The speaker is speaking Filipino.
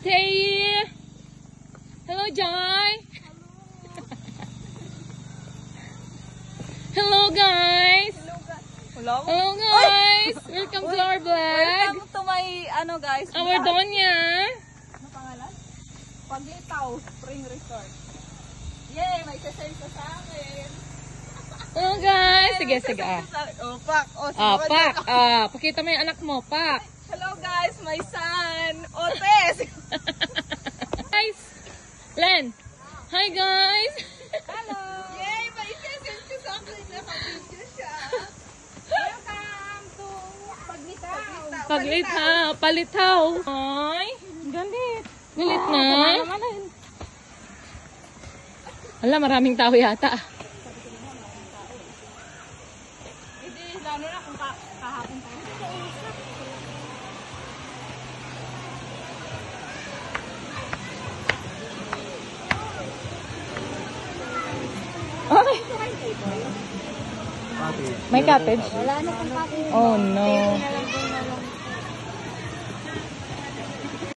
Tay! Hello, Joy! Hello, guys! Hello? Hello, guys! Welcome to our vlog! Welcome to my, guys. Our Donya! Ano pangalan? Paglitaw Spring Resort. Yay! May sasend ka sa akin. Hello, guys! Sige, sige. Oh, pak. Oh, Pak! Pakita mo yung anak mo, Pak! Hello, guys. My son. Otes. Guys! Len! Hi, guys! Hello. Yay! May sasend ka sa akin. Naka-video siya. Welcome to Paglitaw. Paglitaw! Palitaw! Ay! Galit. Galit na! Wala, maraming tao yata. Hindi, lalo na kung kahapon tayo. Ay! May cottage? Wala na kung cottage. Oh no.